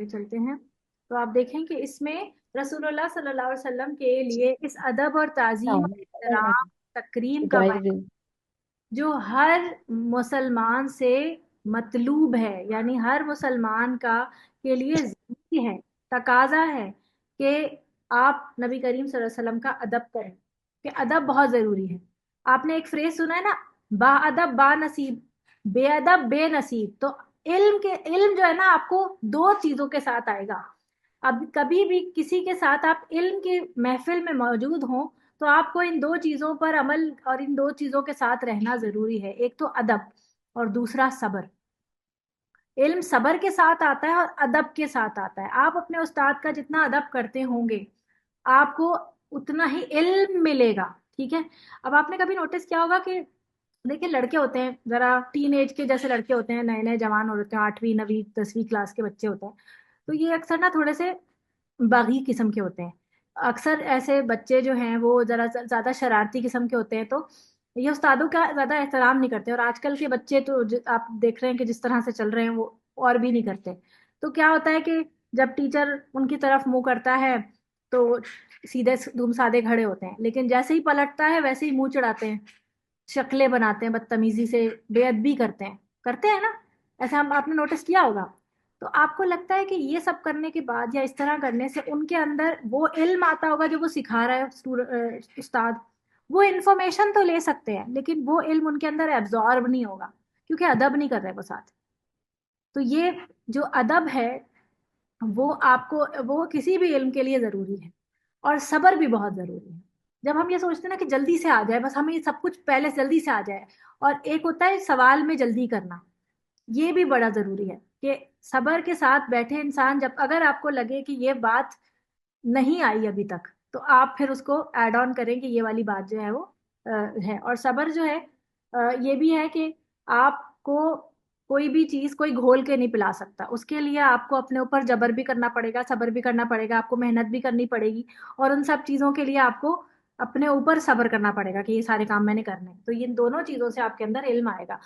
آگے چلتے ہیں تو آپ دیکھیں کہ اس میں رسول اللہ صلی اللہ علیہ وسلم کے لیے اس ادب اور تعظیم اور احترام تکریم کا بیان جو ہر مسلمان سے مطلوب ہے، یعنی ہر مسلمان کا کے لیے ضروری ہے، تقاضا ہے کہ آپ نبی کریم صلی اللہ علیہ وسلم کا ادب کریں، کہ ادب بہت ضروری ہے۔ آپ نے ایک فریز سنا ہے نا، با ادب با نصیب، بے ادب بے نصیب۔ تو علم جو ہے نا آپ کو دو چیزوں کے ساتھ آئے گا۔ اب کبھی بھی کسی کے ساتھ آپ علم کی محفل میں موجود ہوں تو آپ کو ان دو چیزوں پر عمل اور ان دو چیزوں کے ساتھ رہنا ضروری ہے، ایک تو ادب اور دوسرا صبر۔ علم صبر کے ساتھ آتا ہے اور ادب کے ساتھ آتا ہے۔ آپ اپنے استاد کا جتنا ادب کرتے ہوں گے آپ کو اتنا ہی علم ملے گا، ٹھیک ہے۔ اب آپ نے کبھی نوٹس کیا ہوگا کہ دیکھیں لڑکے ہوتے ہیں ذرا ٹین ایج کے جیسے لڑکے ہوتے ہیں، نئے نئے جوان ہوتے ہیں، 8ویں 9ویں 10ویں کلاس کے بچے ہوتے ہیں، تو یہ اکثر نا تھوڑے سے باغی قسم کے ہوتے ہیں۔ اکثر ایسے بچے جو ہیں وہ ذرا زیادہ شرارتی قسم کے ہوتے ہیں، تو یہ استادوں کا زیادہ احترام نہیں کرتے، اور آج کل کے بچے تو آپ دیکھ رہے ہیں کہ جس طرح سے چل رہے ہیں وہ اور بھی نہیں کرتے۔ تو کیا ہوتا ہے کہ جب ٹیچر ان کی طرف منہ کرتا ہے تو سیدھے دم سادے کھڑے ہوتے ہیں، لیکن جیسے ہی پلٹتا ہے ویسے ہی منہ چڑھاتے ہیں، شکلیں بناتے ہیں، بدتمیزی سے بے ادبی کرتے ہیں نا، ایسا آپ نے نوٹس کیا ہوگا۔ تو آپ کو لگتا ہے کہ یہ سب کرنے کے بعد یا اس طرح کرنے سے ان کے اندر وہ علم آتا ہوگا جو وہ سکھا رہا ہے استاد؟ وہ انفارمیشن تو لے سکتے ہیں لیکن وہ علم ان کے اندر ایبزارب نہیں ہوگا، کیونکہ ادب نہیں کر رہے وہ ساتھ۔ تو یہ جو ادب ہے وہ آپ کو وہ کسی بھی علم کے لیے ضروری ہے، اور صبر بھی بہت ضروری ہے۔ جب ہم یہ سوچتے ہیں نا کہ جلدی سے آ جائے، بس ہمیں یہ سب کچھ پہلے جلدی سے آ جائے، اور ایک ہوتا ہے سوال میں جلدی کرنا، یہ بھی بڑا ضروری ہے کہ صبر کے ساتھ بیٹھے انسان، جب اگر آپ کو لگے کہ یہ بات نہیں آئی ابھی تک تو آپ پھر اس کو ایڈ آن کریں کہ یہ والی بات جو ہے وہ ہے۔ اور صبر جو ہے یہ بھی ہے کہ آپ کو کوئی بھی چیز کوئی گھول کے نہیں پلا سکتا، اس کے لیے آپ کو اپنے اوپر جبر بھی کرنا پڑے گا، صبر بھی کرنا پڑے گا، آپ کو محنت بھی کرنی پڑے گی، اور ان سب چیزوں کے لیے آپ کو اپنے اوپر صبر کرنا پڑے گا کہ یہ سارے کام میں نے کرنے ہیں۔ تو ان دونوں چیزوں سے آپ کے اندر علم آئے گا۔